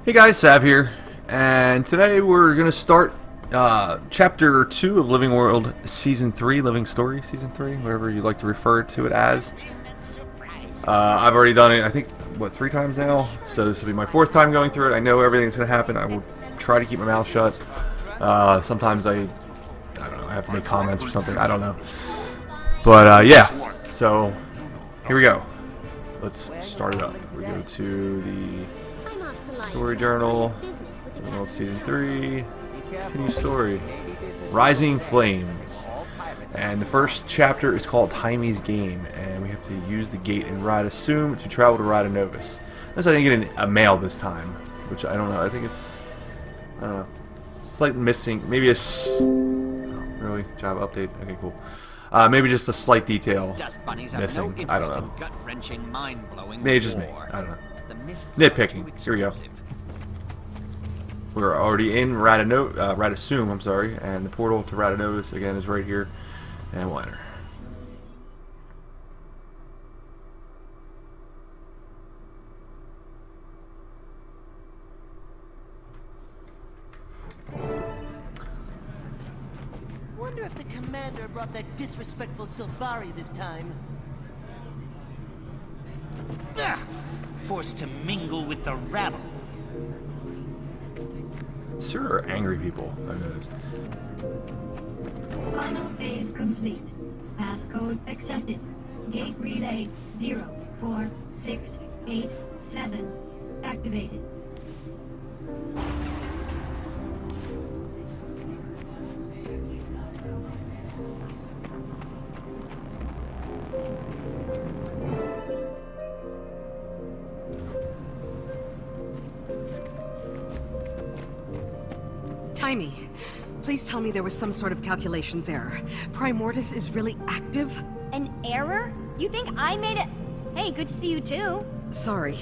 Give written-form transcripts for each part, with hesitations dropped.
Hey guys, Sav here, and today we're going to start Chapter 2 of Living World Season 3, Living Story Season 3, whatever you like to refer to it as. I've already done it, I think, what, 3 times now? So this will be my 4th time going through it. I know everything's going to happen. I will try to keep my mouth shut. Sometimes I don't know, I have to make comments or something. I don't know. But yeah, so here we go. Let's start it up. We go to the story journal, Living World Season 3, continue story, Rising Flames. And the first chapter is called Taimi's Game, and we have to use the gate in Rada Sum to travel to Rada Novus. Unless I didn't get a mail this time, which I don't know. I think it's, I don't know, slight missing, maybe a, oh, really? Job update? Okay, cool. Maybe just a slight detail missing. I don't know. Maybe just me. I don't know. Nitpicking. Here we go. We're already in Rada Sum, I'm sorry, and the portal to Rada Novus again is right here, and we'll enter. Wonder if the commander brought that disrespectful Sylvari this time. Ugh! Forced to mingle with the rabble. Sure are angry people, I've noticed. Final phase complete. Passcode accepted. Gate relay 04687 activated. Taimi, please tell me there was some sort of calculations error. Primordius is really active? An error? You think I made it? Hey, good to see you too. Sorry.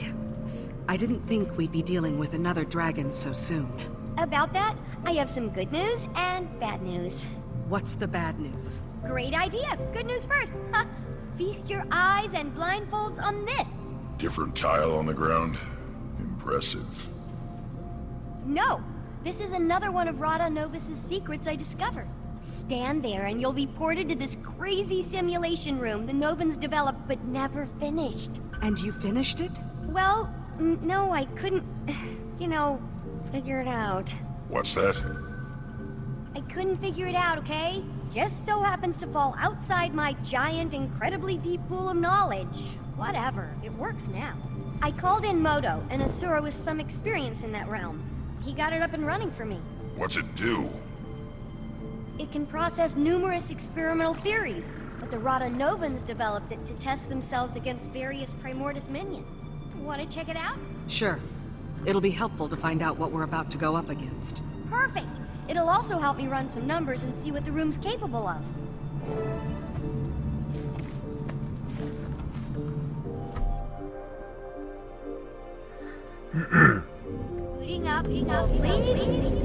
I didn't think we'd be dealing with another dragon so soon. About that, I have some good news and bad news. What's the bad news? Great idea. Good news first. Ha! Feast your eyes and blindfolds on this. Different tile on the ground. Impressive. No, this is another one of Rada Novus's secrets I discovered. Stand there and you'll be ported to this crazy simulation room the Novans developed but never finished. And you finished it? Well, no, I couldn't, you know, figure it out. What's that? I couldn't figure it out, okay? Just so happens to fall outside my giant, incredibly deep pool of knowledge. Whatever, it works now. I called in Moto, an Asura with some experience in that realm. He got it up and running for me. What's it do? It can process numerous experimental theories, but the Rada Novans developed it to test themselves against various Primordus minions. Want to check it out? Sure. It'll be helpful to find out what we're about to go up against. Perfect! It'll also help me run some numbers and see what the room's capable of. Booting up, please.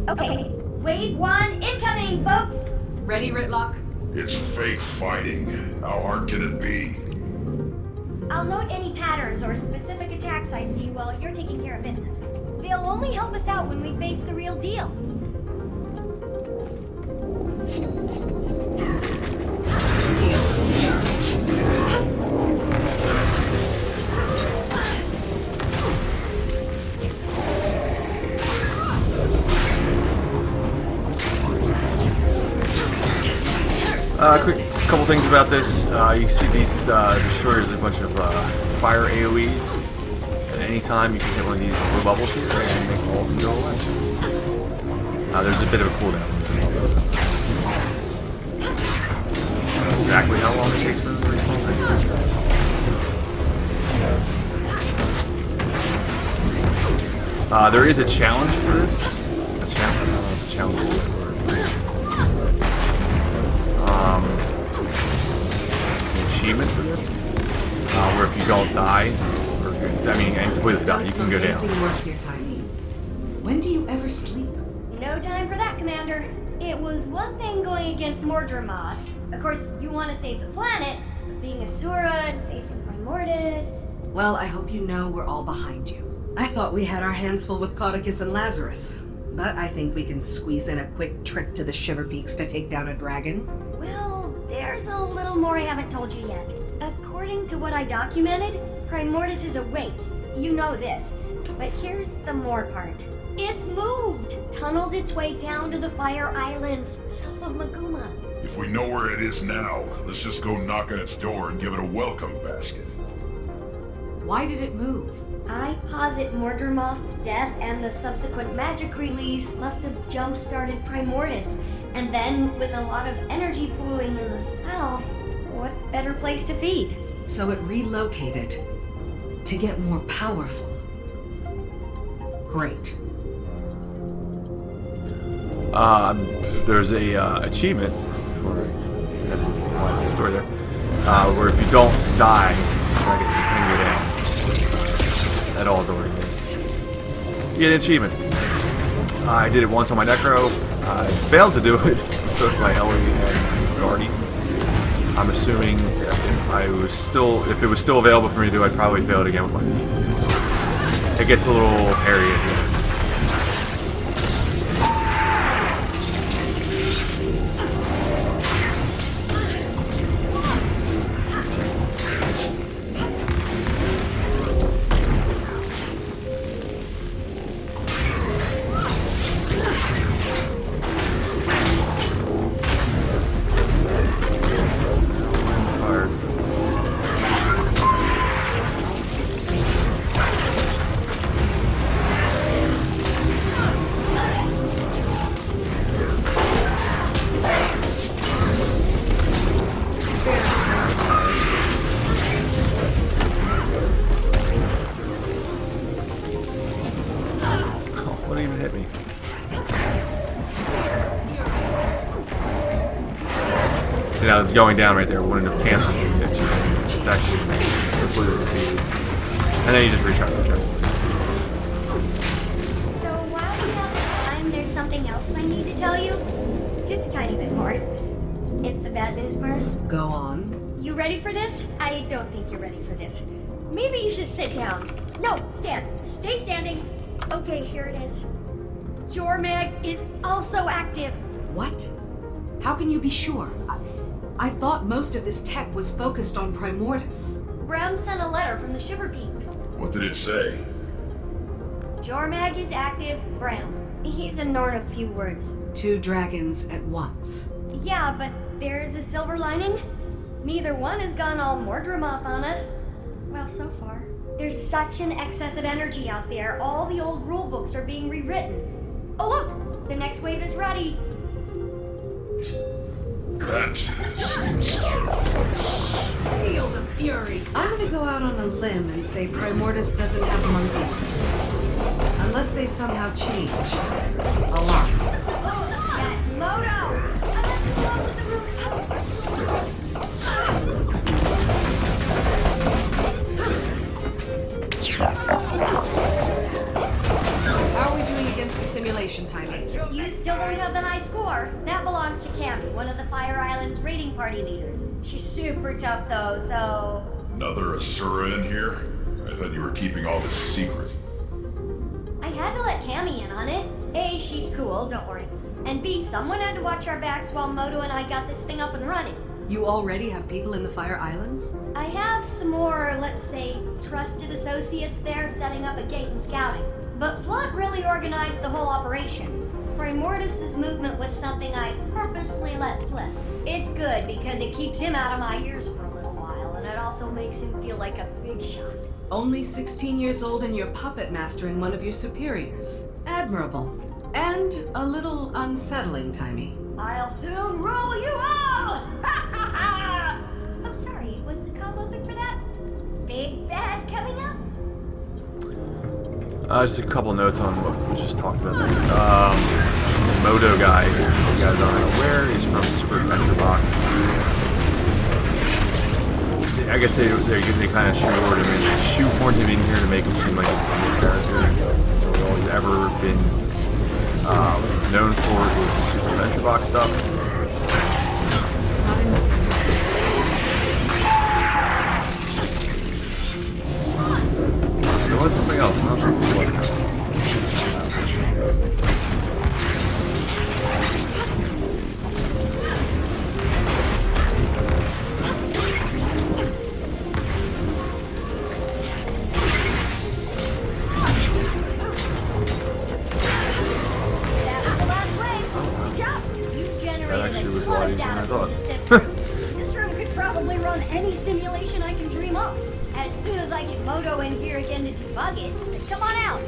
Okay, wave 1 incoming, folks! Ready, Ritlock? It's fake fighting. How hard can it be? I'll note any patterns or specific attacks I see while you're taking care of business. They'll only help us out when we face the real deal. Quick couple things about this. You see these destroyers, a bunch of fire AoEs. At any time you can hit one of these blue bubbles here and make all of them go away. There's a bit of a cooldown. I don't know exactly how long it takes for them to respawn. There is a challenge for this. A challenge? I don't know what the challenge is. Achievement for this, where if you don't die, or and completely die, you can go down. Amazing work here, Taimi. When do you ever sleep? No time for that, Commander. It was one thing going against Mordremoth. Of course, you want to save the planet, but being Asura and facing Primordus... Well, I hope you know we're all behind you. I thought we had our hands full with Caudicus and Lazarus. But I think we can squeeze in a quick trip to the Shiver Peaks to take down a dragon. Well, there's a little more I haven't told you yet. According to what I documented, Primordius is awake. You know this. But here's the more part. It's moved! Tunneled its way down to the Fire Islands, south of Maguma. If we know where it is now, let's just go knock on its door and give it a welcome basket. Why did it move? I posit Mordremoth's death and the subsequent magic release must have jump-started Primordius. And then, with a lot of energy pooling in the south, what better place to feed? So it relocated to get more powerful. Great. There's a achievement for the story there, where if you don't die, I guess you can get in at all during this, you get an achievement. I did it once on my Necro. I failed to do it with my Ellie and Guardian. I'm assuming if it was still available for me to do, I'd probably fail it again with my Thief. It gets a little hairy at the end. What even hit me? See, now going down right there wouldn't have canceled the achievement. It's actually completely defeated. And then you just recharge. So while we have time, there's something else I need to tell you. Just a tiny bit more. It's the bad news part. Go on. You ready for this? I don't think you're ready for this. Maybe you should sit down. No, stand. Stay standing. Okay, here it is. Jormag is also active. What? How can you be sure? I thought most of this tech was focused on Primordius. Bram sent a letter from the Shiver Peaks. What did it say? Jormag is active, Bram. He's a Norn of few words. 2 dragons at once. Yeah, but there's a silver lining. Neither one has gone all Mordremoth on us. Well, so far. There's such an excess of energy out there, all the old rulebooks are being rewritten. Oh look! The next wave is ready. That seems out of place. Feel the fury. I'm gonna go out on a limb and say Primordius doesn't have monkey brains. Unless they've somehow changed. A lot. Oh, that Moto! I have to talk with the room's How are we doing against the simulation, Taimi? You still don't have the high score. That belongs to Cammy, one of the Fire Island's raiding party leaders. She's super tough though, so... Another Asura in here? I thought you were keeping all this secret. I had to let Cammy in on it. A, she's cool, don't worry. And B, someone had to watch our backs while Moto and I got this thing up and running. You already have people in the Fire Islands? I have some more, let's say, trusted associates there setting up a gate and scouting. But Flaunt really organized the whole operation. Primordius's movement was something I purposely let slip. It's good because it keeps him out of my ears for a little while, and it also makes him feel like a big shot. Only 16 years old and you're puppet mastering one of your superiors. Admirable. And a little unsettling, Taimi. I'll soon rule you all! Oh, sorry, was the comm open for that? Big bad coming up? Just a couple notes on what we just talked about there. The Moto guy, if you guys aren't aware, he's from Super Adventure Box. I guess they kind of shoehorned him in here to make him seem like a character. So all he's ever been known for is the Super Adventure Box stuff. There was something else, huh? run any simulation I can dream up. As soon as I get Moto in here again to debug it, come on out.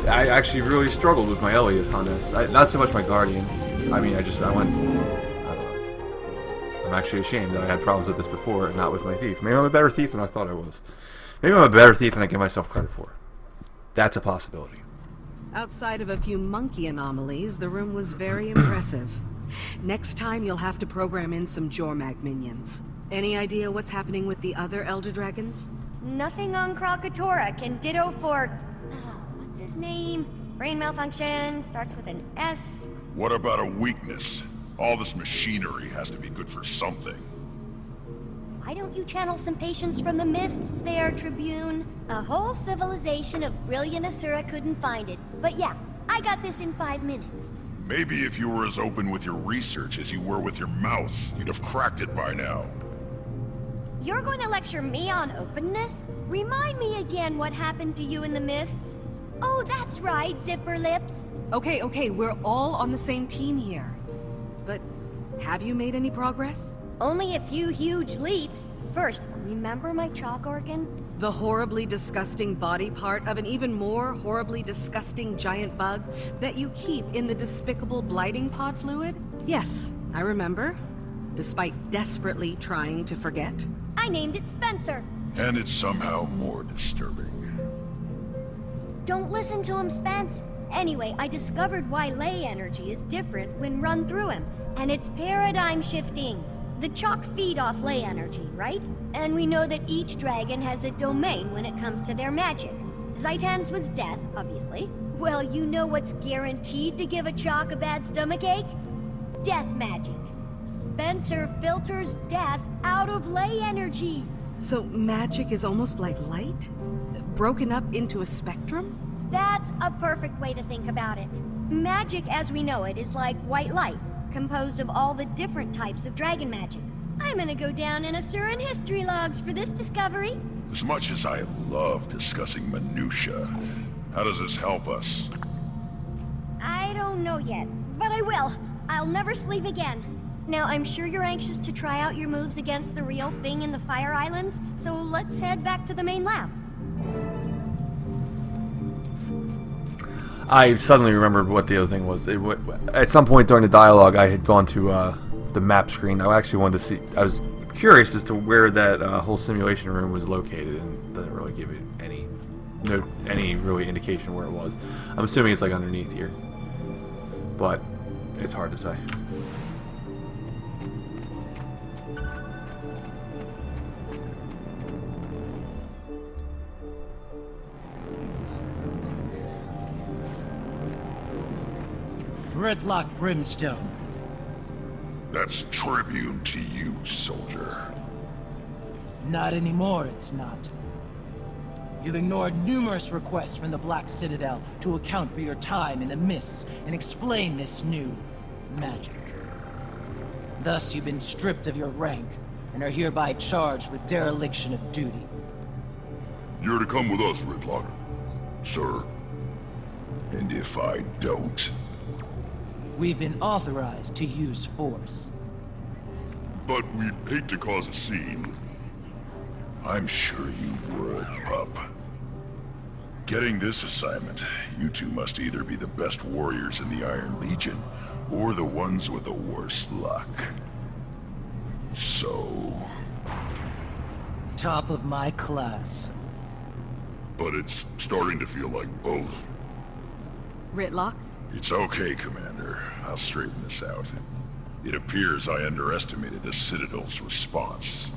I actually really struggled with my Elliot on this. Not so much my Guardian. I mean, I went, I don't know. I'm actually ashamed that I had problems with this before and not with my Thief. Maybe I'm a better Thief than I thought I was. Maybe I'm a better Thief than I give myself credit for. That's a possibility. Outside of a few monkey anomalies, the room was very impressive. Next time, you'll have to program in some Jormag minions. Any idea what's happening with the other Elder Dragons? Nothing on Krakatoa can ditto for... what's his name? Brain malfunction, starts with an S. What about a weakness? All this machinery has to be good for something. Why don't you channel some patience from the mists there, Tribune? A whole civilization of brilliant Asura couldn't find it. But yeah, I got this in 5 minutes. Maybe if you were as open with your research as you were with your mouth, you'd have cracked it by now. You're going to lecture me on openness? Remind me again what happened to you in the mists. Oh, that's right, Zipper Lips. Okay, we're all on the same team here. But have you made any progress? Only a few huge leaps. First, remember my chalk organ? The horribly disgusting body part of an even more horribly disgusting giant bug that you keep in the despicable blighting pod fluid? Yes, I remember. Despite desperately trying to forget. I named it Spencer. And it's somehow more disturbing. Don't listen to him, Spence. Anyway, I discovered why ley energy is different when run through him, and it's paradigm shifting. The chalk feed off ley energy, right? And we know that each dragon has a domain when it comes to their magic. Zaitan's was death, obviously. Well, you know what's guaranteed to give a chalk a bad stomachache? Death magic. Spencer filters death out of ley energy. So magic is almost like light? Broken up into a spectrum? That's a perfect way to think about it. Magic as we know it is like white light, composed of all the different types of dragon magic. I'm gonna go down in Asuran history logs for this discovery. As much as I love discussing minutia, how does this help us? I don't know yet, but I will. I'll never sleep again. Now, I'm sure you're anxious to try out your moves against the real thing in the Fire Islands, so let's head back to the main lab. I suddenly remembered what the other thing was. At some point during the dialogue, I had gone to the map screen. I actually wanted to see. I was curious as to where that whole simulation room was located, and it doesn't really give it any really indication where it was. I'm assuming it's like underneath here, but it's hard to say. Gridlock Brimstone. That's tribune to you, soldier. Not anymore, it's not. You've ignored numerous requests from the Black Citadel to account for your time in the mists and explain this new magic. Thus, you've been stripped of your rank and are hereby charged with dereliction of duty. You're to come with us, Gridlock, sir. And if I don't... We've been authorized to use force. But we'd hate to cause a scene. I'm sure you would, pup. Getting this assignment, you two must either be the best warriors in the Iron Legion, or the ones with the worst luck. So... Top of my class. But it's starting to feel like both. Ritlock? It's okay, Commander. I'll straighten this out. It appears I underestimated the Citadel's response.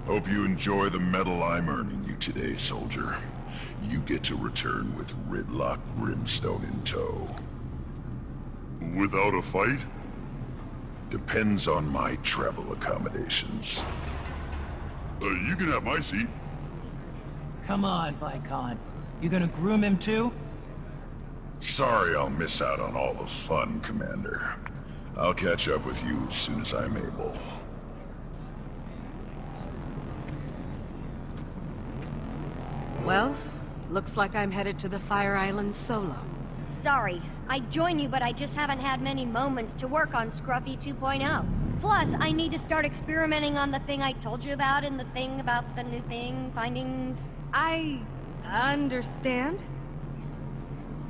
Hope you enjoy the medal I'm earning you today, soldier. You get to return with Gridlock Brimstone in tow. Without a fight? Depends on my travel accommodations. You can have my seat. Come on, Vicon. You gonna groom him too? Sorry I'll miss out on all the fun, Commander. I'll catch up with you as soon as I'm able. Well, looks like I'm headed to the Fire Islands solo. Sorry, I'd join you, but I just haven't had many moments to work on Scruffy 2.0. Plus, I need to start experimenting on the thing I told you about and the thing about the new thing, findings. I understand.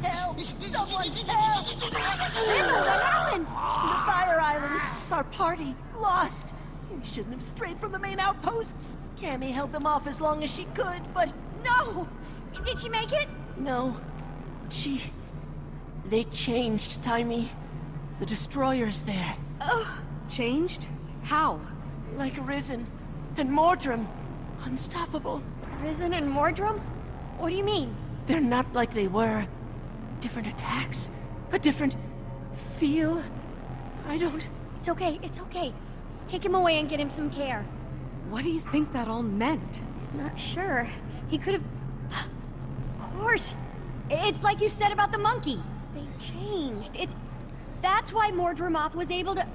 Help! Someone help! Emma, what happened? The Fire Islands! Our party lost! We shouldn't have strayed from the main outposts! Cammy held them off as long as she could, but No! Did she make it? no. They changed, Taimi. The destroyers there. Oh, Changed? How? Like Risen and Mordrum. Unstoppable. Risen and Mordrum? What do you mean? They're not like they were. Different attacks. A different feel. I don't... It's okay, it's okay. Take him away and get him some care. What do you think that all meant? Not sure. He could have... Of course. It's like you said about the monkey. They changed. That's why Mordrumoth was able to...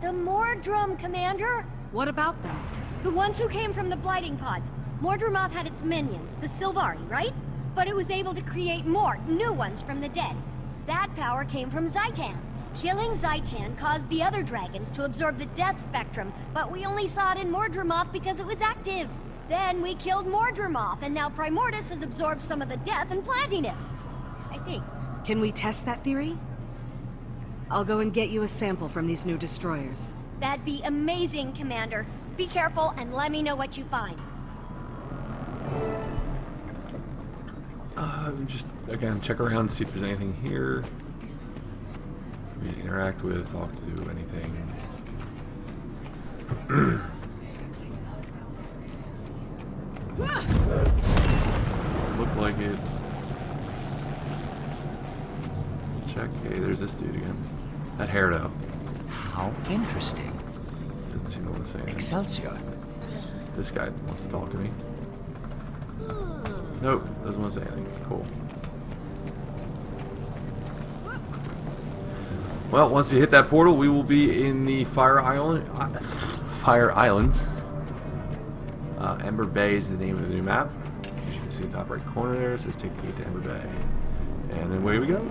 The Mordrum, Commander? What about them? The ones who came from the Blighting Pods. Mordrumoth had its minions, the Sylvari, right? But it was able to create more, new ones from the dead. That power came from Zaitan. Killing Zaitan caused the other dragons to absorb the death spectrum, but we only saw it in Mordrumoth because it was active. Then we killed Mordrumoth, and now Primordus has absorbed some of the death and plantiness. I think. Can we test that theory? I'll go and get you a sample from these new destroyers. That'd be amazing, Commander. Be careful and let me know what you find. Just, again, check around, see if there's anything here. For me to interact with, talk to, anything. Look like it. Check. Hey, there's this dude again. That hair, though. How interesting. Doesn't seem to want to say anything. Excelsior. This guy wants to talk to me. Nope, doesn't want to say anything. Cool. Well, once we hit that portal, we will be in the Fire Islands. Ember Bay is the name of the new map. As you can see in the top right corner there, it says take the gate to Ember Bay. And then away we go.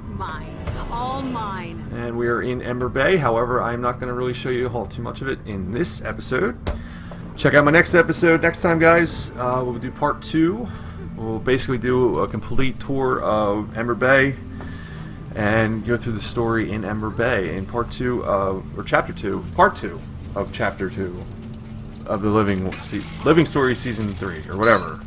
Mine. All mine. And we are in Ember Bay. However, I'm not going to really show you all too much of it in this episode. Check out my next episode next time, guys. We'll do part 2. We'll basically do a complete tour of Ember Bay and go through the story in Ember Bay in part 2 of, or chapter 2, part 2 of chapter 2 of the Living Story Season 3, or whatever.